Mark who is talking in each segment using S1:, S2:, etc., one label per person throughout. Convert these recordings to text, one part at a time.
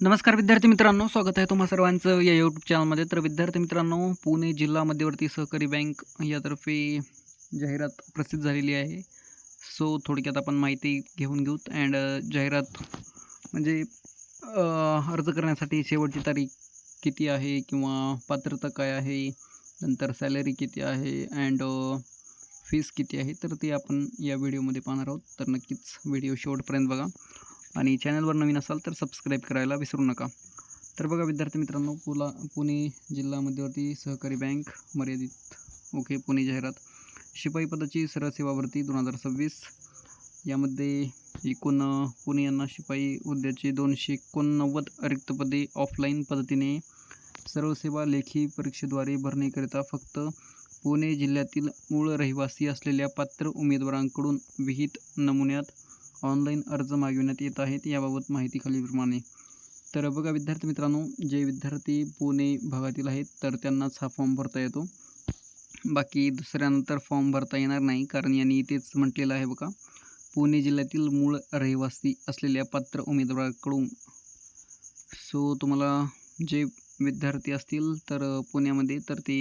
S1: नमस्कार विद्यार्थी मित्रांनो, स्वागत आहे तुम्हा सर्वांचं या यूट्यूब चॅनलमध्ये. तर विद्यार्थी मित्रांनो, पुणे जिल्हा मध्यवर्ती सहकारी बँक यातर्फे जाहिरात प्रसिद्ध झालेली आहे. सो थोडक्यात आपण माहिती घेऊन घेऊत अँड जाहिरात म्हणजे अर्ज करण्यासाठी शेवटची तारीख किती आहे किंवा पात्रता काय आहे, नंतर सॅलरी किती आहे अँड फीस किती आहे, तर ते आपण या व्हिडिओमध्ये पाहणार आहोत. तर नक्कीच व्हिडिओ शेवटपर्यंत बघा आणि चॅनलवर नवीन असाल तर सबस्क्राईब करायला विसरू नका. तर बघा विद्यार्थी मित्रांनो, पुणे जिल्हा मध्यवर्ती सहकारी बँक मर्यादित ओके पुणे जाहिरात शिपाई पदाची सरळ सेवा भरती 2026 यामध्ये एकूण पुणे यांना शिपाई हुद्द्याची 289 रिक्त पदे ऑफलाईन पद्धतीने सर्व सेवा लेखी परीक्षेद्वारे भरण्याकरिता फक्त पुणे जिल्ह्यातील मूळ रहिवासी असलेल्या पात्र उमेदवारांकडून विहित नमुन्यात ऑनलाईन अर्ज मागविण्यात येत आहेत. याबाबत माहिती खालीलप्रमाणे. तर बघा विद्यार्थी मित्रांनो, जे विद्यार्थी पुणे भागातील आहेत तर त्यांनाच हा फॉर्म भरता येतो. बाकी दुसऱ्यानंतर फॉर्म भरता येणार नाही, कारण यांनी इथेच म्हटलेलं आहे बघा, पुणे जिल्ह्यातील मूळ रहिवासी असलेल्या पात्र उमेदवाराकडून. सो तुम्हाला जे विद्यार्थी असतील तर पुण्यामध्ये तर ते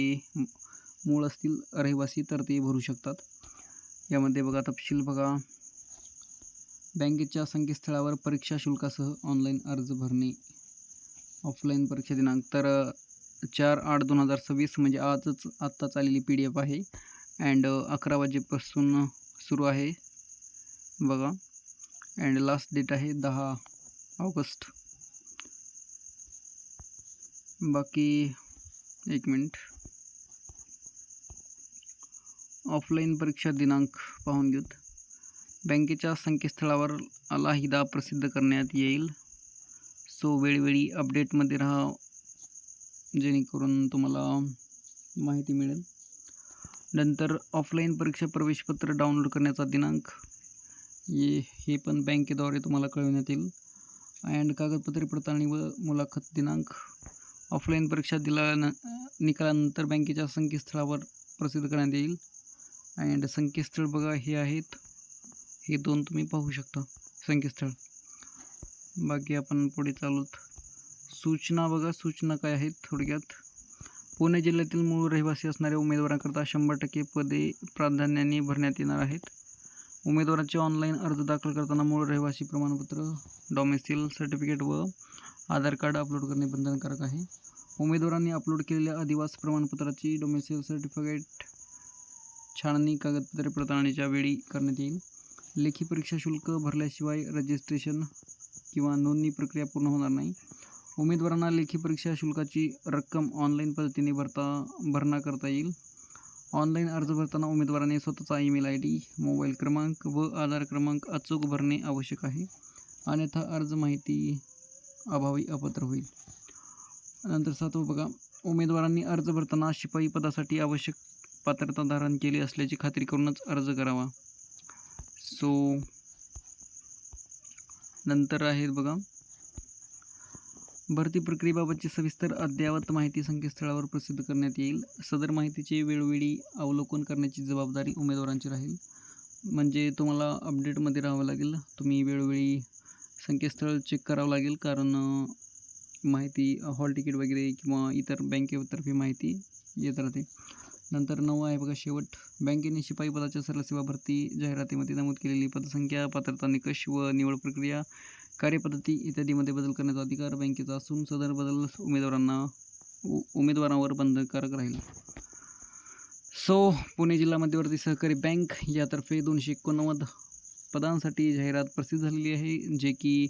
S1: मूळ असतील रहिवासी तर ते भरू शकतात. यामध्ये बघा तपशील बघा, बँकेच्या संकेतस्थळावर परीक्षा शुल्कासह ऑनलाईन अर्ज भरणे. ऑफलाईन परीक्षा दिनांक तर 4/8/2026 म्हणजे आत्ताच आलेली PDF आहे अँड 11 वाजेपासून सुरू आहे बघा अँड लास्ट डेट आहे 10 ऑगस्ट. बाकी एक मिनिट, ऑफलाईन परीक्षा दिनांक पाहून घेऊत. बँकेच्या संकेतस्थळावर अलाहिदा प्रसिद्ध करण्यात येईल. सो वेळोवेळी अपडेटमध्ये राहा, जेणेकरून तुम्हाला माहिती मिळेल. नंतर ऑफलाईन परीक्षा प्रवेशपत्र डाउनलोड करण्याचा दिनांक हे पण बँकेद्वारे तुम्हाला कळविण्यात येईल. अँड कागदपत्रे पडताळणी व मुलाखत दिनांक ऑफलाईन परीक्षा निकालानंतर बँकेच्या संकेतस्थळावर प्रसिद्ध करण्यात येईल. अँड संकेतस्थळ बघा हे आहेत, हे दोन तुम्ही पाहू शकता संकेतस्थळ. बाकी आपण पुढे चालूत. सूचना बघा, सूचना काय आहेत थोडक्यात. पुणे जिल्ह्यातील मूळ रहिवासी असणाऱ्या उमेदवारांकरता 100% पदे प्राधान्याने भरण्यात येणार आहेत. उमेदवाराचे ऑनलाईन अर्ज दाखल करताना मूळ रहिवासी प्रमाणपत्र, डॉमिसाईल सर्टिफिकेट व आधार कार्ड अपलोड करणे बंधनकारक आहे. उमेदवारांनी अपलोड केलेल्या अधिवास प्रमाणपत्राची डॉमिसाईल सर्टिफिकेट छाननी कागदपत्रे पडताळणीच्या वेळी करण्यात येईल. लेखी परीक्षा शुल्क भरल्याशिवाय रजिस्ट्रेशन किंवा नोंदणी प्रक्रिया पूर्ण होणार नाही. उमेदवारांना लेखी परीक्षा शुल्काची रक्कम ऑनलाईन पद्धतीने भरणा करता येईल. ऑनलाईन अर्ज भरताना उमेदवाराने स्वतःचा ईमेल ID, मोबाईल क्रमांक व आधार क्रमांक अचूक भरणे आवश्यक आहे, अन्यथा अर्ज माहिती अभावी अपात्र होईल. नंतर 7वं बघा, उमेदवारांनी अर्ज भरताना शिपाई पदासाठी आवश्यक पात्रता धारण केली असल्याची खात्री करूनच अर्ज करावा. सो नंतर आहेत बघा, भरती प्रक्रियेबाबतची सविस्तर अद्ययावत माहिती संकेतस्थळावर प्रसिद्ध करण्यात येईल. सदर माहितीचे वेळोवेळी अवलोकन करण्याची जबाबदारी उमेदवारांची राहील. म्हणजे तुम्हाला अपडेटमध्ये राहावं लागेल, तुम्ही वेळोवेळी संकेतस्थळ चेक करावं लागेल, कारण माहिती हॉल तिकीट वगैरे किंवा इतर बँकेतर्फे माहिती येत राहते. नंतर 9 आहे बघा शेवट, बँकेने शिपाई पदाच्या सरळ सेवा भरती जाहिरातीमध्ये नमूद केलेली पदसंख्या, पात्रता निकष व निवड प्रक्रिया, कार्यपद्धती इत्यादीमध्ये बदल करण्याचा अधिकार बँकेचा असून सदर बदल उमेदवारांवर बंधनकारक राहील. सो पुणे जिल्हा मध्यवर्ती सहकारी बँक यातर्फे 289 पदांसाठी जाहिरात प्रसिद्ध झालेली आहे, जे की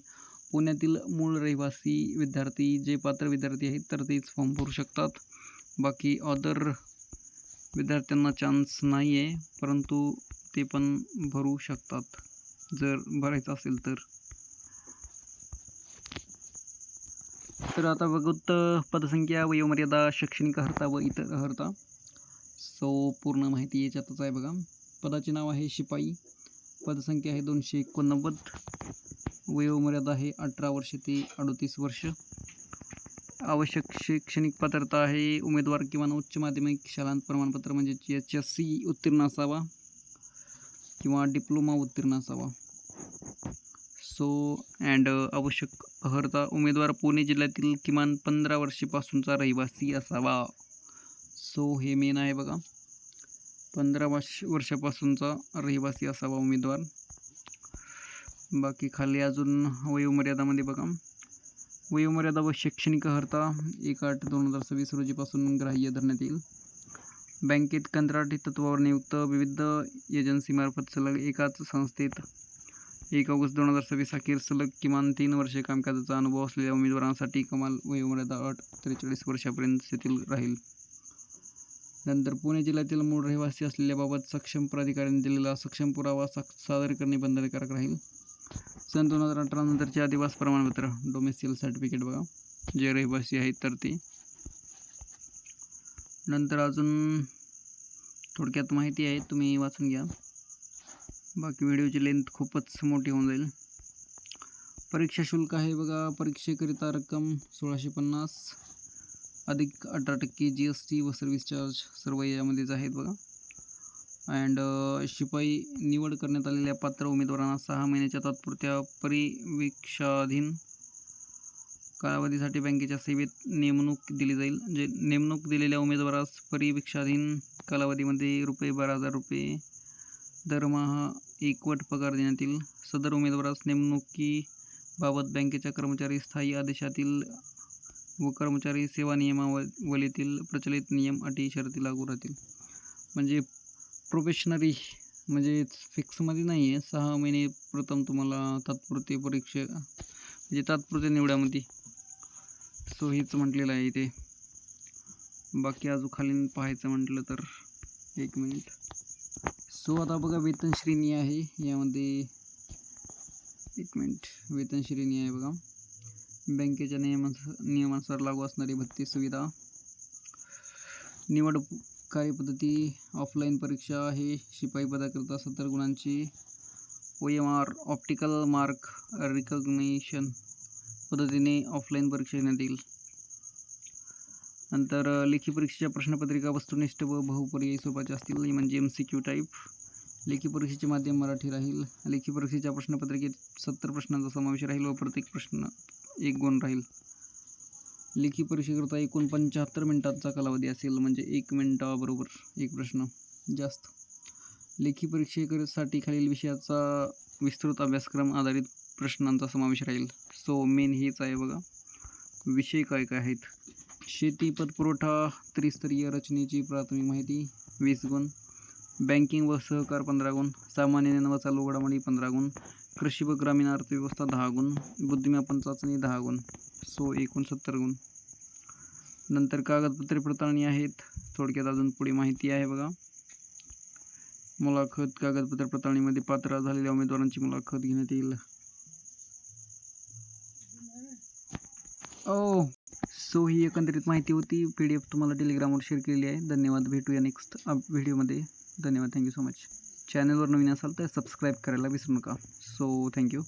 S1: पुण्यातील मूळ रहिवासी विद्यार्थी, जे पात्र विद्यार्थी आहेत तर तेच फॉर्म भरू शकतात. बाकी अदर विद्यार्थ्यांना चान्स नाही आहे, परंतु ते पण भरू शकतात जर भरायचं असेल तर. तर आता बघूत पदसंख्या, वयोमर्यादा, शैक्षणिक अर्हता व इतर अर्हता. सो पूर्ण माहिती याच्यातच आहे बघा. पदाचे नाव आहे शिपाई, पदसंख्या आहे 289, वयोमर्यादा आहे 18 वर्ष ते 38 वर्ष. आवश्यक शैक्षणिक पात्रता आहे उमेदवार किमान उच्च माध्यमिक शालांत प्रमाणपत्र म्हणजे HSC उत्तीर्ण असावा किंवा डिप्लोमा उत्तीर्ण असावा. सो अँड आवश्यक अर्हता उमेदवार पुणे जिल्ह्यातील किमान 15 वर्षापासूनचा रहिवासी असावा. सो हे मेन आहे बघा, 15 वर्षापासूनचा रहिवासी असावा उमेदवार. बाकी खाली अजून वयोमर्यादामध्ये बघा, वयोमर्यादा व शैक्षणिक अर्हता 1/8/2026 रोजीपासून ग्राह्य धरण्यात येईल. बँकेत कंत्राटी तत्वावर नियुक्त विविध एजन्सीमार्फत सलग एकाच संस्थेत 1 ऑगस्ट 2026 अखेर सलग किमान 3 वर्षे कामकाजाचा अनुभव असलेल्या उमेदवारांसाठी कमाल वयोमर्यादा अट 43 वर्षापर्यंत शिथिल राहील. नंतर पुणे जिल्ह्यातील मूळ रहिवासी असलेल्याबाबत सक्षम प्राधिकाऱ्याने दिलेला सक्षम पुरावा सादर करणे बंधनकारक राहील. सन 2018 नंतरचे अधिवास प्रमाणपत्र डोमेस्टियल सर्टिफिकेट बघा, जे रहिवासी आहेत तर ते. नंतर अजून थोडक्यात माहिती आहे, तुम्ही वाचून घ्या. बाकी व्हिडिओची लेंथ खूपच मोठी होऊन जाईल. परीक्षा शुल्क आहे बघा, परीक्षेकरिता रक्कम 1650 अधिक 18% GST व सर्व्हिस चार्ज सर्व यामध्येच आहेत बघा. अँड शिपाई निवड करण्यात आलेल्या पात्र उमेदवारांना 6 महिन्याच्या तात्पुरत्या परिवीक्षाधीन कालावधीसाठी बँकेच्या सेवेत नेमणूक दिली जाईल. जे नेमणूक दिलेल्या उमेदवारास परिवीक्षाधीन कालावधीमध्ये ₹12,000 दरमहा एकवट पगार देण्यात येईल. सदर उमेदवारास नेमणुकीबाबत बँकेच्या कर्मचारी स्थायी आदेशातील व कर्मचारी सेवा नियमावलीतील प्रचलित नियम, अटी, शर्ती लागू राहतील. म्हणजे प्रोबेशनरी म्हणजे फिक्समध्ये नाही आहे, 6 महिने प्रथम तुम्हाला तात्पुरते परीक्षा म्हणजे तात्पुरत्या निवडामध्ये. सो हेच म्हटलेलं आहे इथे. बाकी अजून खाली पाहायचं म्हटलं तर 1 मिनिट. सो आता बघा वेतन श्रेणी आहे यामध्ये, 1 मिनिट. वेतन श्रेणी आहे बघा, बँकेच्या नियमानुसार लागू असणारी भत्ती सुविधा. निवड कार्यपद्धती ऑफलाईन परीक्षा आहे. शिपाई पदाकरिता 70 गुणांची OMR ऑप्टिकल मार्क रिकग्निशन पद्धतीने ऑफलाईन परीक्षा घेण्यात येईल. नंतर लेखी परीक्षेच्या प्रश्नपत्रिका वस्तुनिष्ठ व बहुपर्यायी स्वरूपाच्या असतील, म्हणजे MCQ टाईप. लेखी परीक्षेचे माध्यम मराठी राहील. लेखी परीक्षेच्या प्रश्नपत्रिकेत 70 प्रश्नांचा समावेश राहील व प्रत्येक प्रश्न 1 गुण राहील. लेखी परीक्षेकरिता एकूण 75 मिनिटांचा कालावधी असेल, म्हणजे 1 मिनिटाबरोबर 1 प्रश्न जास्त. लेखी परीक्षेसाठी खालील विषयाचा विस्तृत अभ्यासक्रम आधारित प्रश्नांचा समावेश राहील. सो मेन हेच आहे बघा, विषय काय काय आहेत. शेती पतपुरवठा त्रिस्तरीय रचनेची प्राथमिक माहिती 20 गुण. बँकिंग व सहकार 15 गुण. सामान्य ज्ञान व चालू घडामोडी 15 गुण. कृषी व ग्रामीण अर्थव्यवस्था 10 गुण. बुद्धिमापन चाचणी 10 गुण. सो एकूण 70 गुण. नंतर कागदपत्रे पडताळणी आहेत. थोडक्यात अजून पुढे माहिती आहे बघा. मुलाखत कागदपत्र पडताळणीमध्ये पात्र झालेल्या उमेदवारांची मुलाखत घेण्यात येईल. सो ही एकंदरीत माहिती होती. PDF तुम्हाला टेलिग्रामवर शेअर केलेली आहे. धन्यवाद. भेटूया नेक्स्ट व्हिडिओमध्ये. धन्यवाद. Thank you so much. चॅनलवर नवीन असाल तर सबस्क्राईब करायला विसरू नका. So thank you.